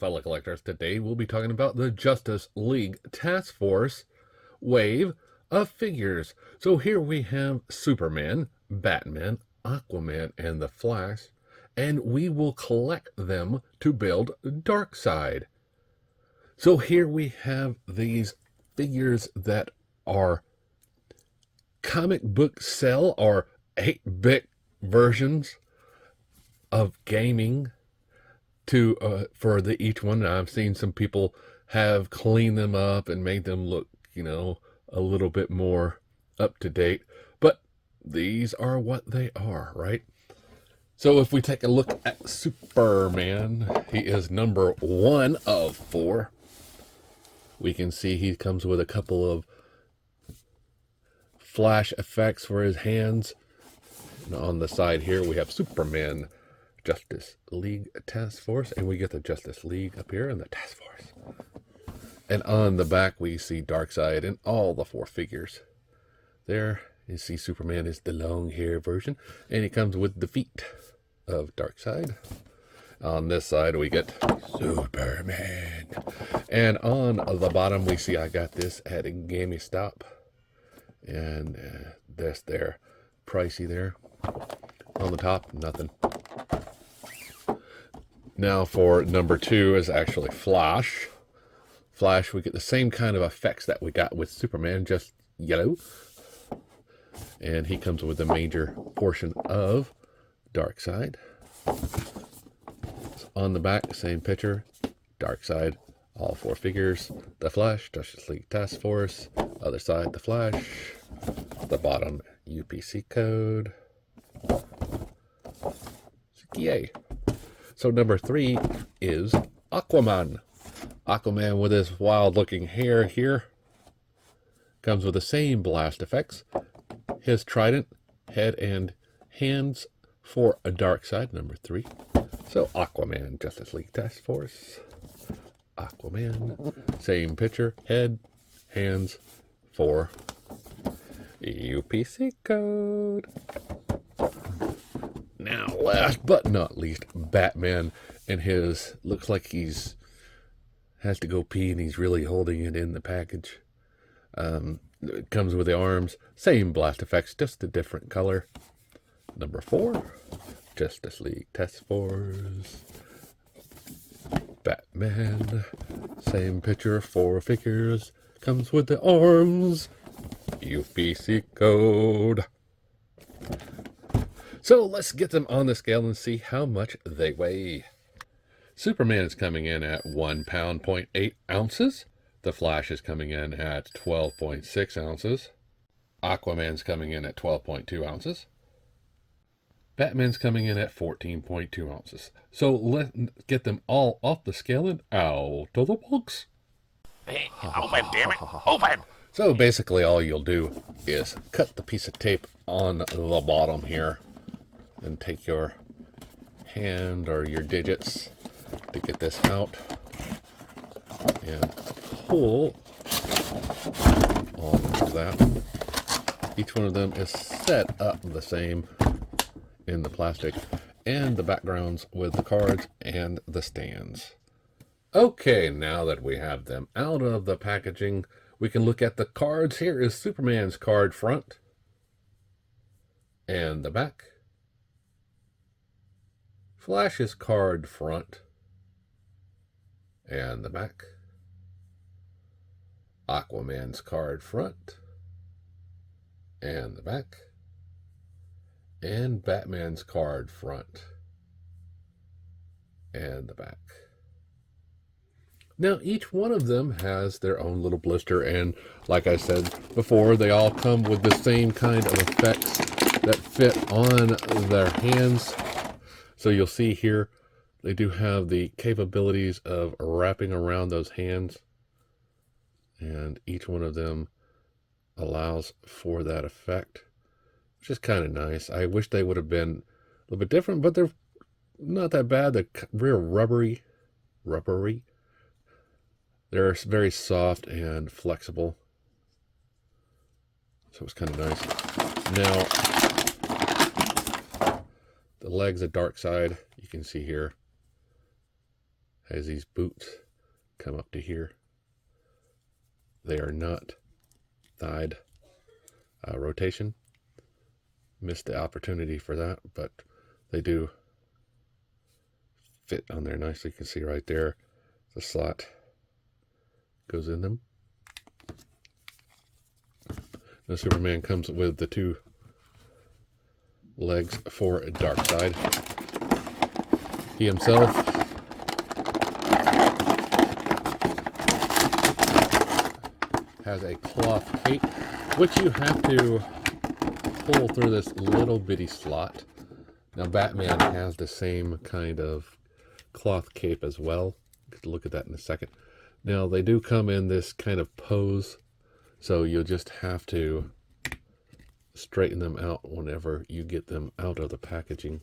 fellow collectors. Today we'll be talking about the Justice League Task Force wave of figures. So here we have Superman, Batman, Aquaman, and the Flash, and we will collect them to build Darkseid. So here we have these figures that are comic book cell or 8-bit versions of gaming to for each one. I've seen some people have cleaned them up and made them look, a little bit more up to date, but these are what they are, right? So if we take a look at Superman, he is number 1 of 4. We can see he comes with a couple of flash effects for his hands. And on the side here, we have Superman, Justice League Task Force, and we get the Justice League up here and the Task Force. And on the back, we see Darkseid and all the 4 figures. There, you see Superman is the long hair version, and he comes with the feet of Darkseid. On this side, we get Superman. And on the bottom, we see I got this at a GameStop. And this there, pricey there. On the top, nothing. Now for number 2 is actually Flash. Flash, we get the same kind of effects that we got with Superman, just yellow. And he comes with a major portion of Darkseid. On the back, same picture, Darkseid, all 4 figures. The Flash, Justice League Task Force. Other side, the Flash. The bottom, UPC code. Yay. So number 3 is Aquaman. Aquaman with his wild looking hair here. Comes with the same blast effects. His trident, head and hands for a Darkseid, number 3. So Aquaman, Justice League Task Force. Aquaman, same picture, head, hands for UPC code. Now, last but not least, Batman, and his looks like he's has to go pee and he's really holding it in the package. It comes with the arms, same blast effects, just a different color. Number 4, Justice League Task Force. Batman, same picture, 4 figures, comes with the arms, UPC code. So let's get them on the scale and see how much they weigh. Superman is coming in at 1 pound, 0.8 ounces. The Flash is coming in at 12.6 ounces. Aquaman's coming in at 12.2 ounces. Batman's coming in at 14.2 ounces. So let's get them all off the scale and out of the box. Hey, open, damn it, open! So basically all you'll do is cut the piece of tape on the bottom here and take your hand or your digits to get this out and pull on that. Each one of them is set up the same in the plastic and the backgrounds with the cards and the stands. Okay, now that we have them out of the packaging, we can look at the cards. Here is Superman's card front and the back. Flash's card front and the back. Aquaman's card front and the back. And Batman's card front and the back. Now, each one of them has their own little blister, and like I said before, they all come with the same kind of effects that fit on their hands. So you'll see here, they do have the capabilities of wrapping around those hands, and each one of them allows for that effect, which is kind of nice. I wish they would have been a little bit different, but they're not that bad. They're real rubbery. They're very soft and flexible. So it's kind of nice. Now, the legs of Darkseid, you can see here, has these boots come up to here. They are not thighed rotation. Missed the opportunity for that, but they do fit on there nicely. You can see right there the slot goes in them. The Superman comes with the 2 legs for Darkseid. He himself has a cloth cape, which you have to pull through this little bitty slot. Now Batman has the same kind of cloth cape as well. Look at that in a second. Now they do come in this kind of pose, so you'll just have to straighten them out whenever you get them out of the packaging.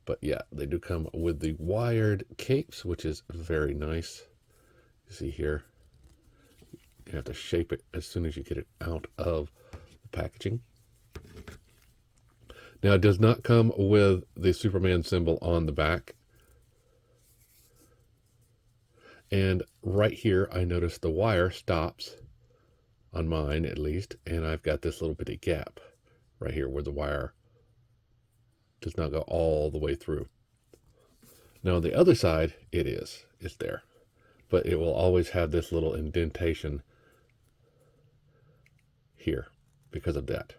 But yeah, they do come with the wired capes, which is very nice. You see here, you have to shape it as soon as you get it out of the packaging. Now it does not come with the Superman symbol on the back. And right here, I noticed the wire stops, on mine at least, and I've got this little bitty gap right here where the wire does not go all the way through. Now on the other side, it's there, but it will always have this little indentation here because of that.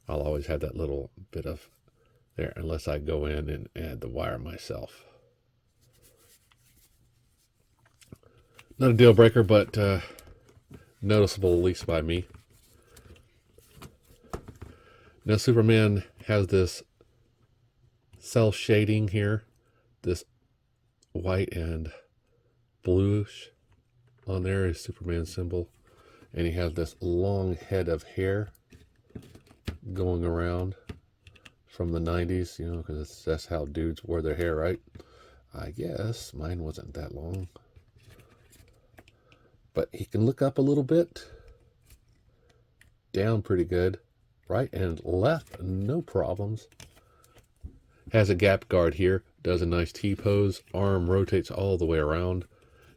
I'll always have that little bit of there unless I go in and add the wire myself. Not a deal breaker, but noticeable, at least by me. Now Superman has this cell shading here, this white and bluish on there is Superman's symbol, and he has this long head of hair going around from the 90s, you know, because that's how dudes wore their hair, right? I guess mine wasn't that long. But he can look up a little bit, down pretty good, right and left, no problems. Has a gap guard here, does a nice T-pose, arm rotates all the way around.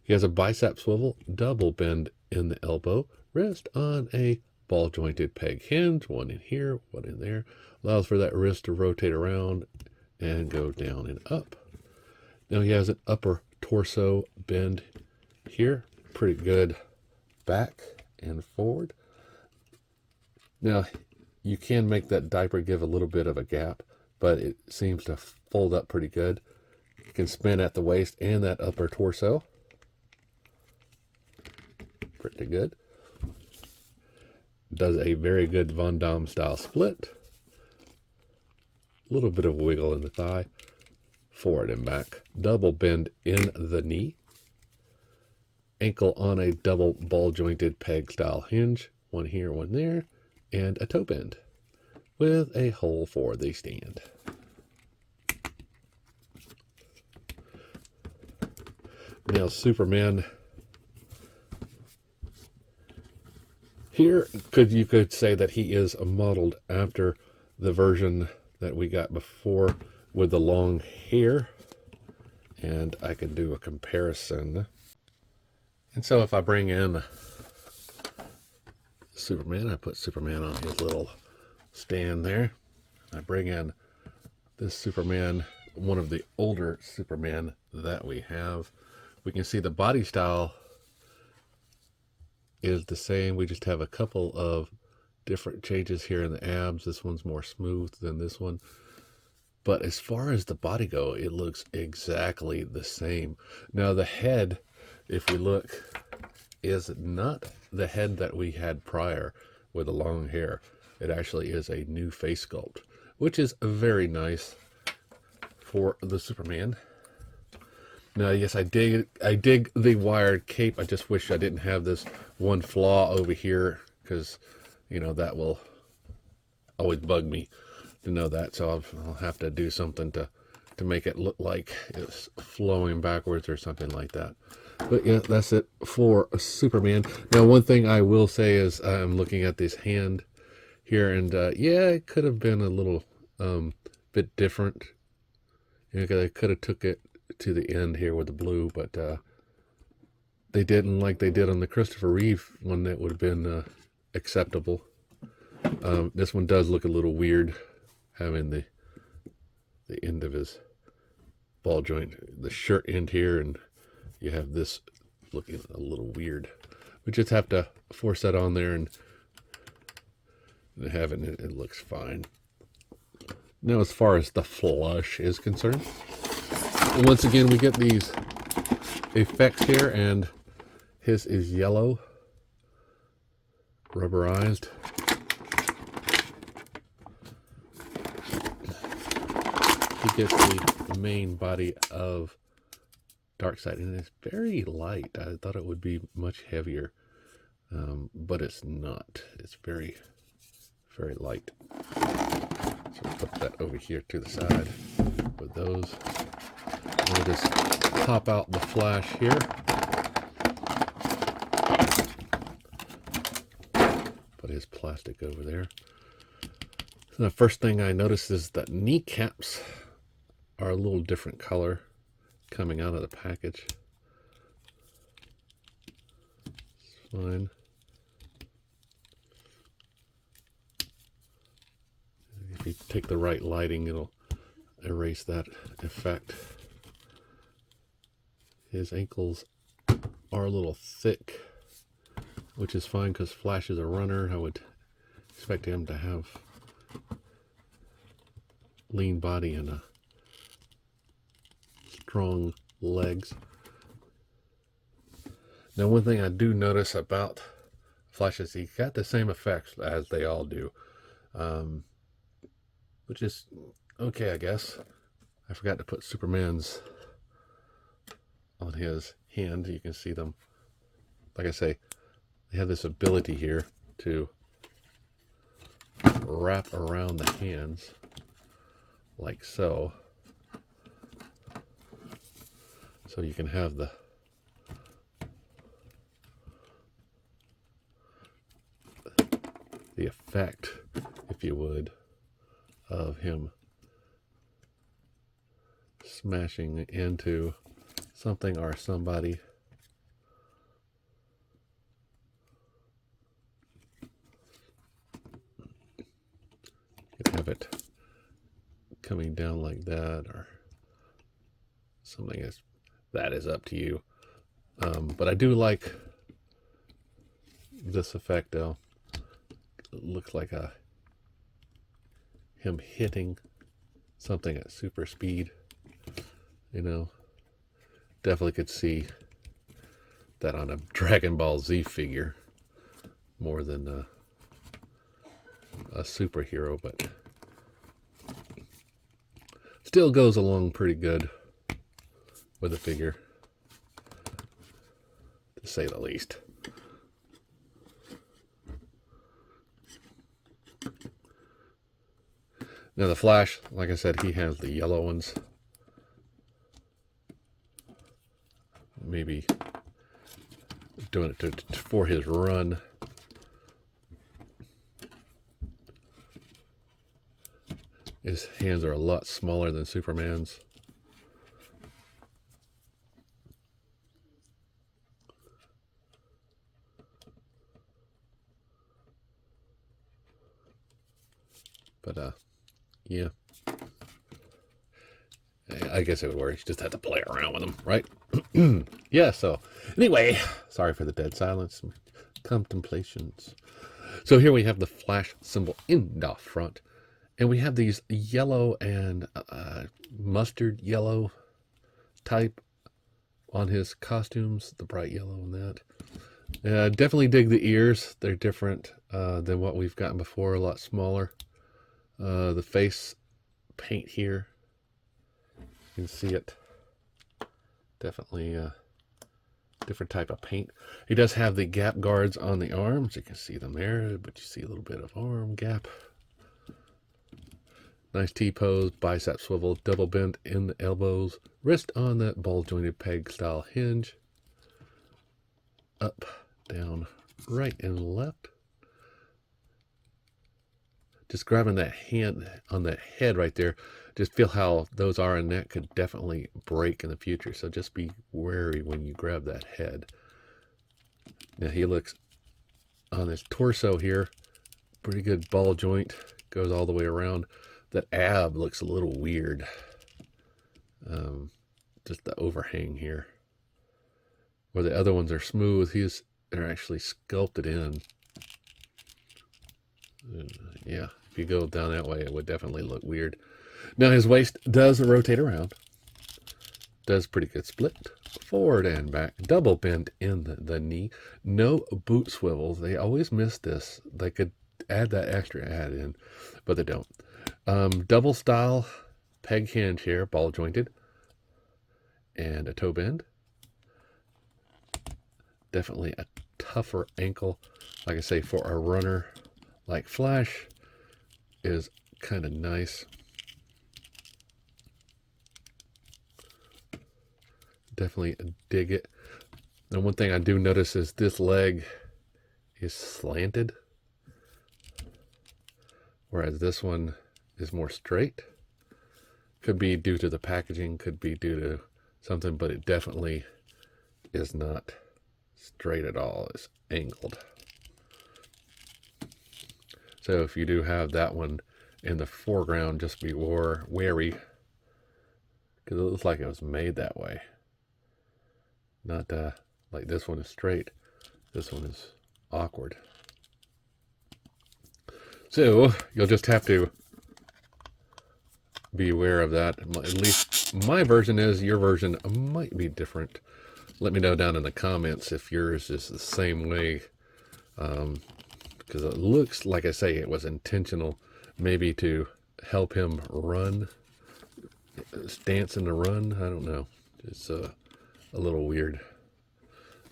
He has a bicep swivel, double bend in the elbow, wrist on a ball jointed peg hinge, one in here, one in there. Allows for that wrist to rotate around and go down and up. Now he has an upper torso bend here. Pretty good back and forward. Now you can make that diaper give a little bit of a gap, but it seems to fold up pretty good. You can spin at the waist and that upper torso. Pretty good. Does a very good Von Damme style split. A little bit of wiggle in the thigh. Forward and back. Double bend in the knee. Ankle on a double ball jointed peg style hinge. One here, one there. And a toe bend with a hole for the stand. Now Superman here, you could say that he is modeled after the version that we got before with the long hair, and I can do a comparison. And so if I bring in Superman, I put Superman on his little stand there. I bring in this Superman, one of the older Superman that we have. We can see the body style is the same. We just have a couple of different changes here in the abs. This one's more smooth than this one. But as far as the body go, it looks exactly the same. Now the head, if we look, is not the head that we had prior with the long hair. It actually is a new face sculpt, which is very nice for the Superman. Now, yes, I dig the wired cape. I just wish I didn't have this one flaw over here, because, you know, that will always bug me to know that. So I'll have to do something to make it look like it's flowing backwards or something like that. But yeah, that's it for Superman. Now, one thing I will say is I'm looking at this hand here, and yeah, it could have been a little bit different. You know, I could have took it to the end here with the blue, but they didn't like they did on the Christopher Reeve one. That would have been acceptable. This one does look a little weird, having the end of his ball joint, the shirt end here, and you have this looking a little weird. We just have to force that on there and have it, and it looks fine. Now, as far as the flush is concerned, once again, we get these effects here, and his is yellow, rubberized. He gets the main body of Darkseid, and it's very light. I thought it would be much heavier, but it's not. It's very, very light. So we'll put that over here to the side with those. We'll just pop out the flash here. Put his plastic over there. So the first thing I noticed is that kneecaps are a little different color coming out of the package. It's fine. If you take the right lighting, it'll erase that effect. His ankles are a little thick, which is fine because Flash is a runner. I would expect him to have lean body and a strong legs. Now, one thing I do notice about Flash is he got the same effects as they all do, which is okay, I guess. I forgot to put Superman's on his hand. You can see them. Like I say, they have this ability here to wrap around the hands like so. So you can have the effect, if you would, of him smashing into something or somebody. You can have it coming down like that or something. That is up to you. But I do like this effect though. It looks like him hitting something at super speed. You know, definitely could see that on a Dragon Ball Z figure more than a superhero, but still goes along pretty good with the figure, to say the least. Now the Flash, like I said, he has the yellow ones. Maybe doing it for his run. His hands are a lot smaller than Superman's. But yeah, I guess it would work. You just have to play around with them, right? Yeah, so anyway, sorry for the dead silence. Contemplations. So here we have the Flash symbol in the front. And we have these yellow and mustard yellow type on his costumes. The bright yellow and that. Definitely dig the ears. They're different than what we've gotten before. A lot smaller. The face paint here. You can see it. Definitely a different type of paint. He does have the gap guards on the arms. You can see them there, but you see a little bit of arm gap. Nice T-pose, bicep swivel, double bend in the elbows, wrist on that ball-jointed peg style hinge. Up, down, right and left. just grabbing that hand on that head right there, just feel how those are, and that could definitely break in the future. So just be wary when you grab that head. Now he looks on his torso here, pretty good ball joint, goes all the way around. That ab looks a little weird. Just the overhang here. Where the other ones are smooth, they're actually sculpted in. Yeah, if you go down that way, it would definitely look weird. Now his waist does rotate around. Does pretty good split. Forward and back. Double bend in the knee. No boot swivels. They always miss this. They could add that extra add in, but they don't. Double style peg hinge here, ball jointed. And a toe bend. Definitely a tougher ankle. Like I say, for a runner like Flash is kind of nice. Definitely dig it. And one thing I do notice is this leg is slanted, whereas this one is more straight. Could be due to the packaging, could be due to something, but it definitely is not straight at all. It's angled. So if you do have that one in the foreground, just be wary, because it looks like it was made that way. Not like this one is straight. This one is awkward. So you'll just have to be aware of that. At least my version is. Your version might be different. Let me know down in the comments if yours is the same way. Because it looks like, I say, it was intentional, maybe to help him run, stance in the run. I don't know. It's a little weird,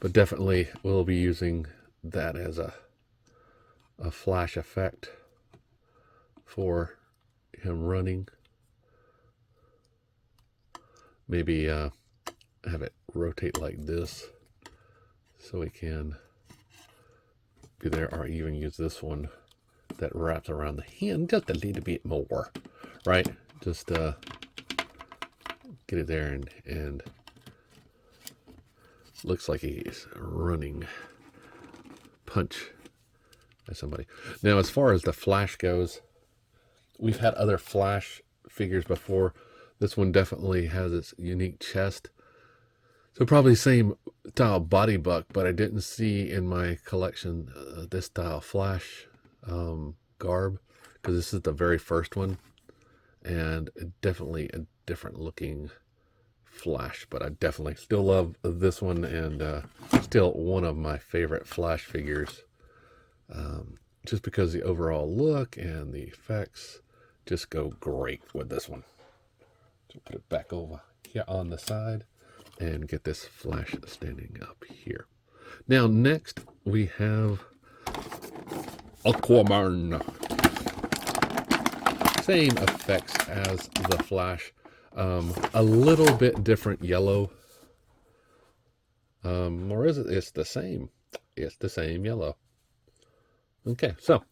but definitely we'll be using that as a flash effect for him running. Maybe have it rotate like this so he can be there, or even use this one that wraps around the hand just a little bit more, right? Just get it there, and looks like he's running punch at somebody. Now, as far as the Flash goes, we've had other Flash figures before. This one definitely has its unique chest. So probably same style body buck, but I didn't see in my collection this style Flash garb, because this is the very first one, and definitely a different looking Flash. But I definitely still love this one, and still one of my favorite Flash figures, just because the overall look and the effects just go great with this one. So put it back over here on the side and get this Flash standing up here. Now next we have Aquaman. Same effects as the Flash, a little bit different yellow, or is it? It's the same. It's the same yellow. Okay, so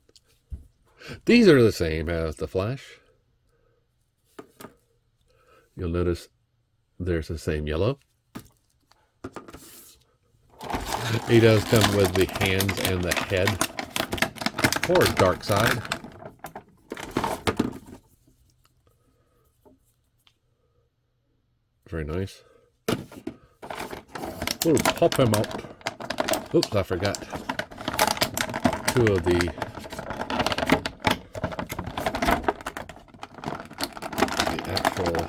these are the same as the Flash. You'll notice there's the same yellow. He does come with the hands and the head for Darkseid. Very nice. We'll pop him out. Oops, I forgot. Two of the actual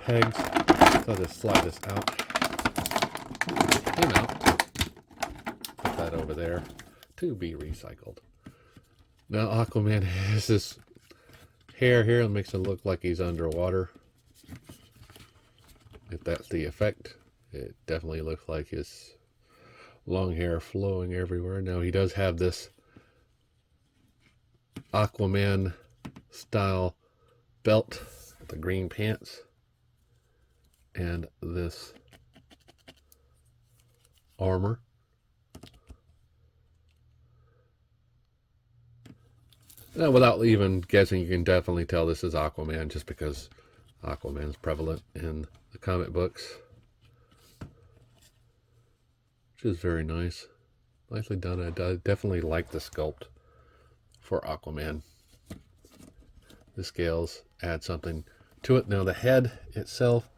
pegs. So I'll just slide this out. Him out. Put that over there to be recycled. Now Aquaman has this hair here that makes it look like he's underwater. If that's the effect, it definitely looks like his long hair flowing everywhere. Now he does have this Aquaman style belt with the green pants and this armor. Without even guessing, you can definitely tell this is Aquaman just because Aquaman's prevalent in the comic books. Which is very nice. Nicely done. I definitely like the sculpt for Aquaman. The scales add something to it. Now the head itself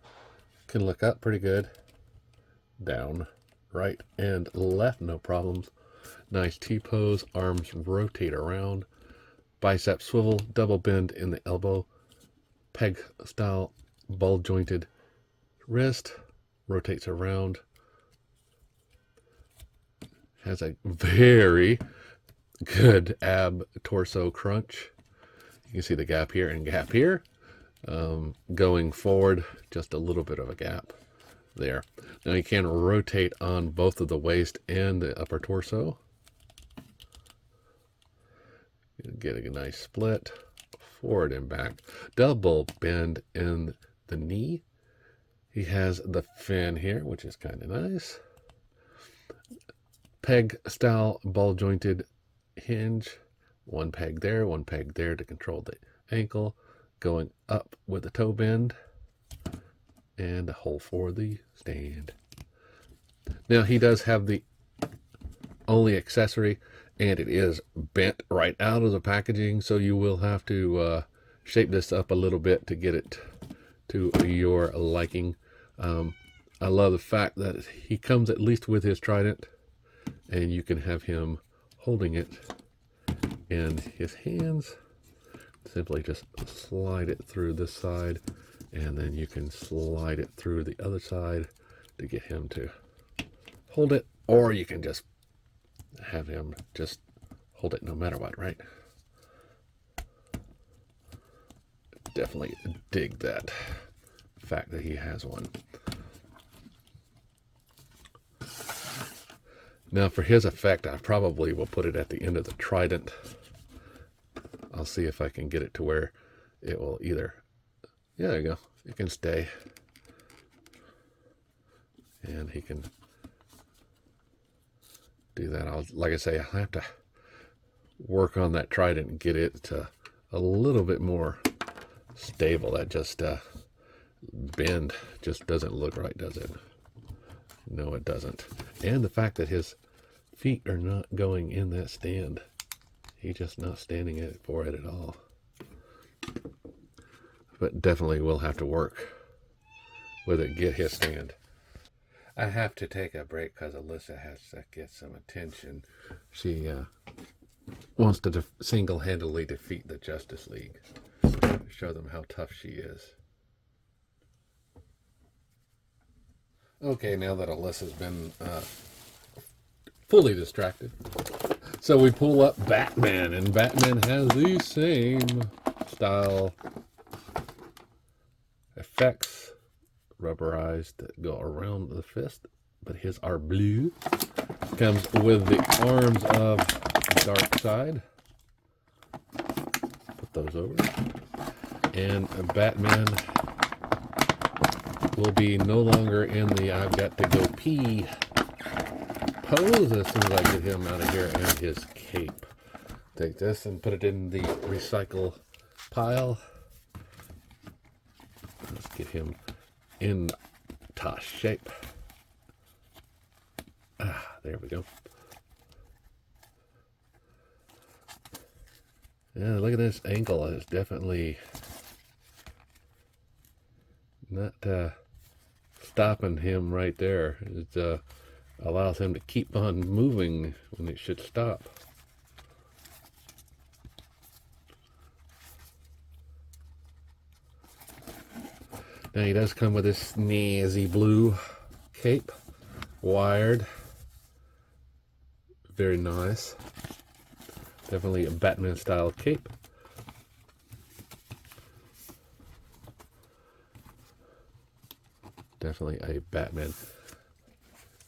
can look up pretty good. Down, right, and left, no problems. Nice T-pose. Arms rotate around. Bicep swivel. Double bend in the elbow. Peg style ball jointed wrist. Rotates around. Has a very good ab torso crunch. You can see the gap here and gap here. Going forward, just a little bit of a gap there. Now you can rotate on both of the waist and the upper torso. You get a nice split, forward and back. Double bend in the knee. He has the fin here, which is kind of nice. Peg style ball jointed hinge. One peg there to control the ankle. Going up with the toe bend. And a hole for the stand. Now he does have the only accessory, and it is bent right out of the packaging, so you will have to shape this up a little bit to get it to your liking. I love the fact that he comes at least with his trident, and you can have him holding it in his hands. Simply just slide it through this side, and then you can slide it through the other side to get him to hold it, or you can just have him just hold it no matter what, right? Definitely dig that fact that he has one. Now for his effect, I probably will put it at the end of the trident. I'll see if I can get it to where it will either, yeah, there you go, it can stay. And he can do that. Like I say, I'll have to work on that trident and get it to a little bit more stable. That just bend just doesn't look right, does it? No, it doesn't. And the fact that his feet are not going in that stand. He's just not standing for it at all. But definitely will have to work with it, get his stand. I have to take a break because Alyssa has to get some attention. She wants to single-handedly defeat the Justice League. Show them how tough she is. Okay, now that Alyssa's been fully distracted. So we pull up Batman, and Batman has the same style effects, rubberized, that go around the fist, but his are blue. Comes with the arms of Darkseid. Put those over. And Batman will be no longer in the I've got to go pee pose as soon as I get him out of here, and his cape. Take this and put it in the recycle pile. Let's get him in top shape. There we go. Yeah, look at this ankle. It's definitely not stopping him right there. It allows him to keep on moving when it should stop. Now he does come with this snazzy blue cape, wired. Very nice. Definitely a Batman style cape. Definitely a Batman.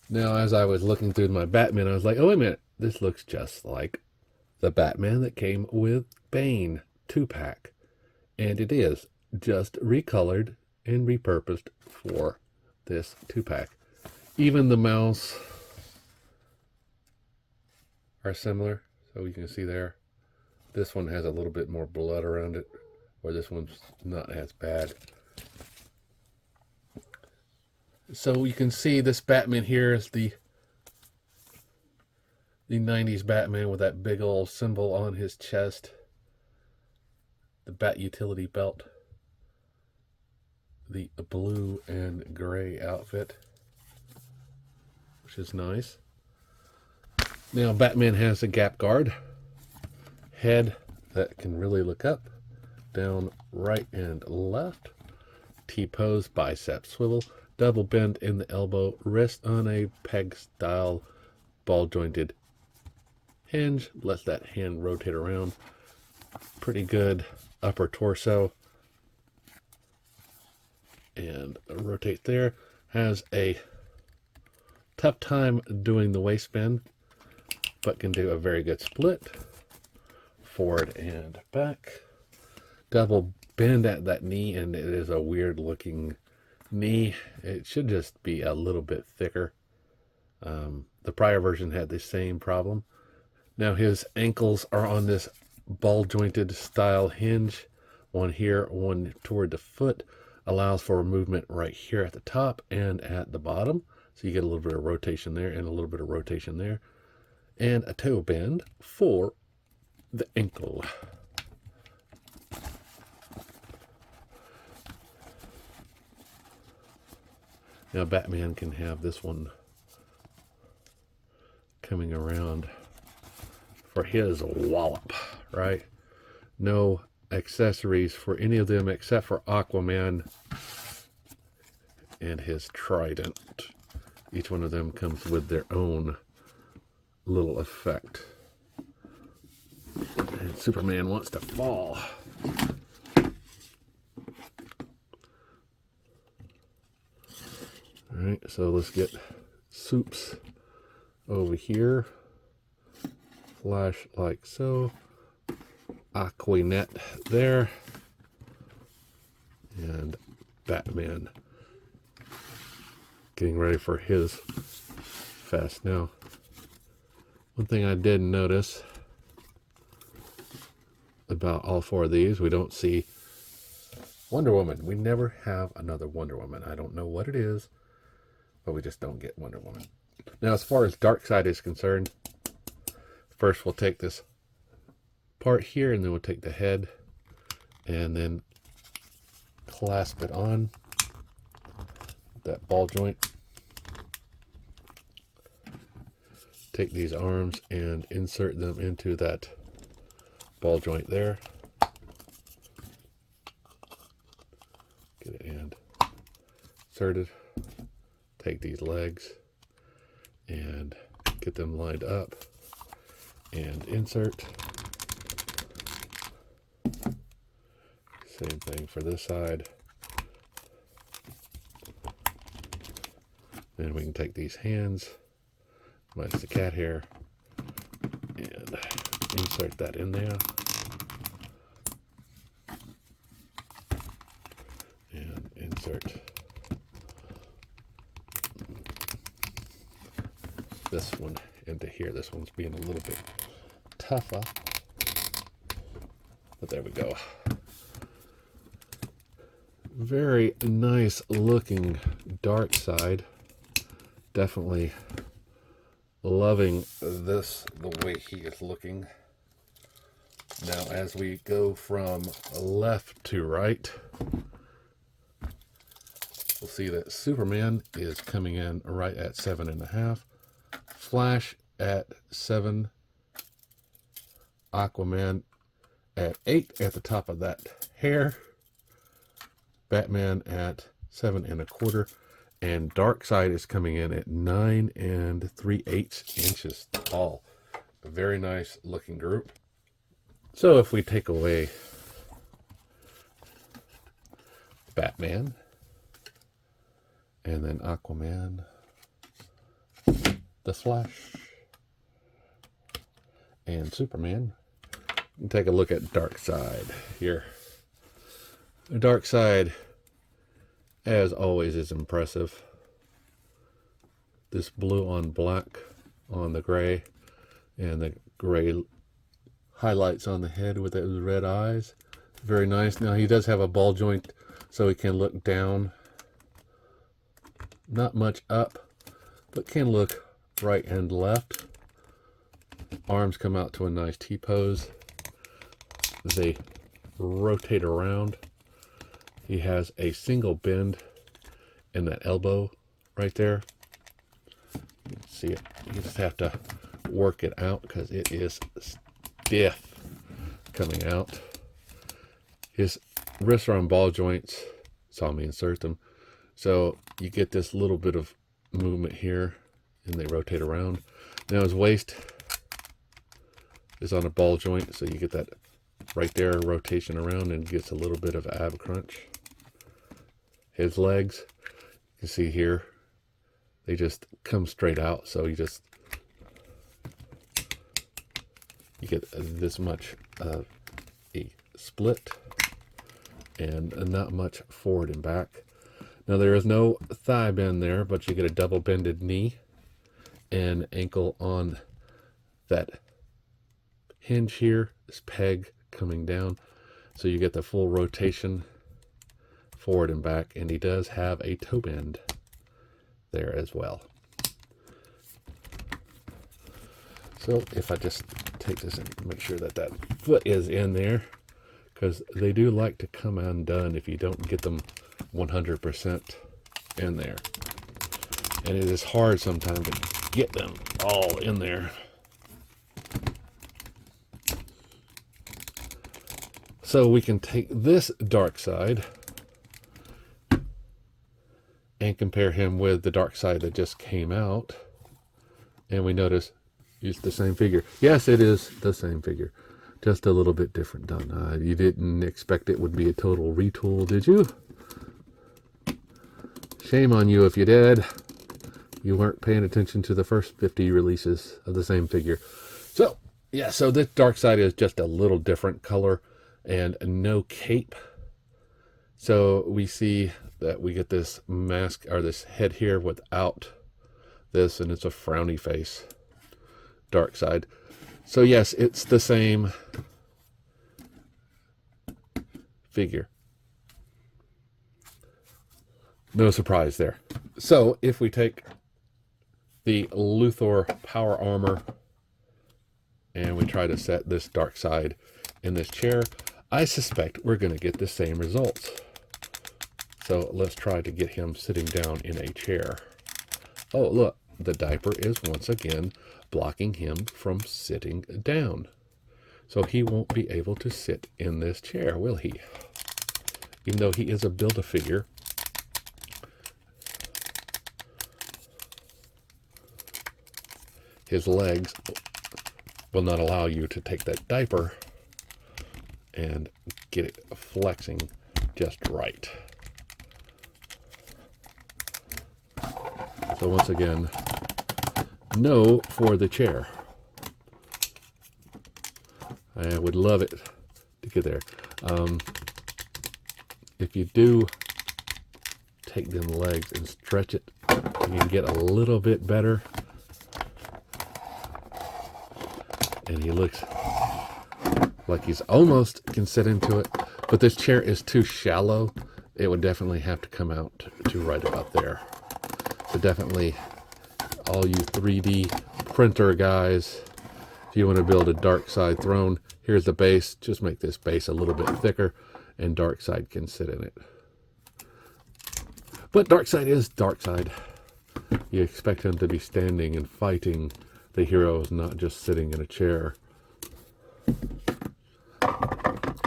Now, as I was looking through my Batman, I was like, oh, wait a minute. This looks just like the Batman that came with Bane 2-pack. And it is just recolored and repurposed for this 2-pack. Even the mouse are similar. So you can see there This one has a little bit more blood around it, where this one's not as bad. So you can see this Batman here is the 90s Batman with that big old symbol on his chest. The Bat utility belt. The blue and gray outfit, which is nice. Now Batman has a gap guard. Head that can really look up, down, right, and left. T-pose, bicep swivel. Double bend in the elbow, wrist on a peg style ball jointed hinge. Let that hand rotate around. Pretty good upper torso. And rotate there. Has a tough time doing the waist bend, but can do a very good split. Forward and back. Double bend at that knee, and it is a weird looking knee. It should just be a little bit thicker. The prior version had the same problem. Now his ankles are on this ball jointed style hinge. One here, one toward the foot. Allows for movement right here at the top and at the bottom. So you get a little bit of rotation there and a little bit of rotation there. And a toe bend for the ankle. Now Batman can have this one coming around for his wallop, right? No accessories for any of them except for Aquaman and his trident. Each one of them comes with their own little effect. And Superman wants to fall. Alright, so let's get Soups over here. Flash like so. Aquanet there. And Batman getting ready for his fest. Now, one thing I did notice about all four of these, we don't see Wonder Woman. We never have another Wonder Woman. I don't know what it is, but we just don't get Wonder Woman. Now, as far as Darkseid is concerned, first we'll take this part here, and then we'll take the head and then clasp it on that ball joint. Take these arms and insert them into that ball joint there. Get it and inserted. Take these legs and get them lined up and insert. Same thing for this side. Then we can take these hands, minus the cat hair, and insert that in there. And insert this one into here. This one's being a little bit tougher, but there we go. Very nice looking Darkseid. Definitely loving this, the way he is looking. Now, as we go from left to right, we'll see that Superman is coming in right at 7.5. Flash at 7. Aquaman at 8 at the top of that hair. Batman at 7.25. And Darkseid is coming in at 9 3/8 inches tall. A very nice looking group. So if we take away Batman and then Aquaman, the Flash, and Superman, and take a look at Darkseid here. Darkseid, as always, is impressive. This blue on black on the gray, and the gray highlights on the head with those red eyes. Very nice. Now he does have a ball joint so he can look down. Not much up, but can look right and left. Arms come out to a nice T-pose. They rotate around. He has a single bend in that elbow right there. You can see it. You just have to work it out because it is stiff coming out. His wrists are on ball joints. Saw me insert them. So you get this little bit of movement here and they rotate around. Now his waist is on a ball joint, so you get that right there rotation around and gets a little bit of ab crunch. His legs, you can see here, they just come straight out, so you get this much of a split and not much forward and back. Now there is no thigh bend there, but you get a double bended knee and ankle on that hinge here, this peg coming down, so you get the full rotation forward and back, and he does have a toe bend there as well. So if I just take this and make sure that that foot is in there, because they do like to come undone if you don't get them 100% in there, and it is hard sometimes to get them all in there. So we can take this Darkseid and compare him with the Darkseid that just came out, and we notice it's the same figure. Yes, it is the same figure, just a little bit different done. You didn't expect it would be a total retool, did you? Shame on you if you did. You weren't paying attention to the first 50 releases of the same figure. So, yeah, so this Darkseid is just a little different color and no cape. So we see that we get this mask, or this head here without this, and it's a frowny face Darkseid. So yes, it's the same figure. No surprise there. So if we take the Luthor power armor and we try to set this Darkseid in this chair, I suspect we're going to get the same results. So let's try to get him sitting down in a chair. Oh, look, the diaper is once again blocking him from sitting down. So he won't be able to sit in this chair, will he? Even though he is a Build-A-Figure. His legs will not allow you to take that diaper and get it flexing just right. So once again, no for the chair. I would love it to get there. If you do take them legs and stretch it, you can get a little bit better. And he looks like he's almost can sit into it, but this chair is too shallow. It would definitely have to come out to right about there. So definitely, all you 3D printer guys, if you want to build a Darkseid throne, here's the base. Just make this base a little bit thicker, and Darkseid can sit in it. But Darkseid is Darkseid. You expect him to be standing and fighting the heroes, not just sitting in a chair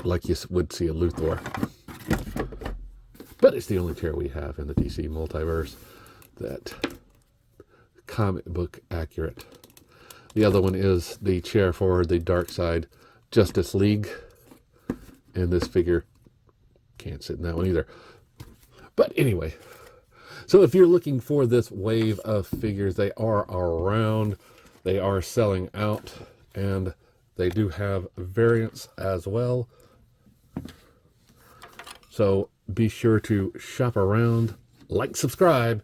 like you would see a Luthor. But it's the only chair we have in the DC Multiverse that comic book accurate. The other one is the chair for the Darkseid Justice League, and this figure can't sit in that one either. But anyway, so if you're looking for this wave of figures, they are around. They are selling out, and they do have variants as well. So be sure to shop around, like, subscribe,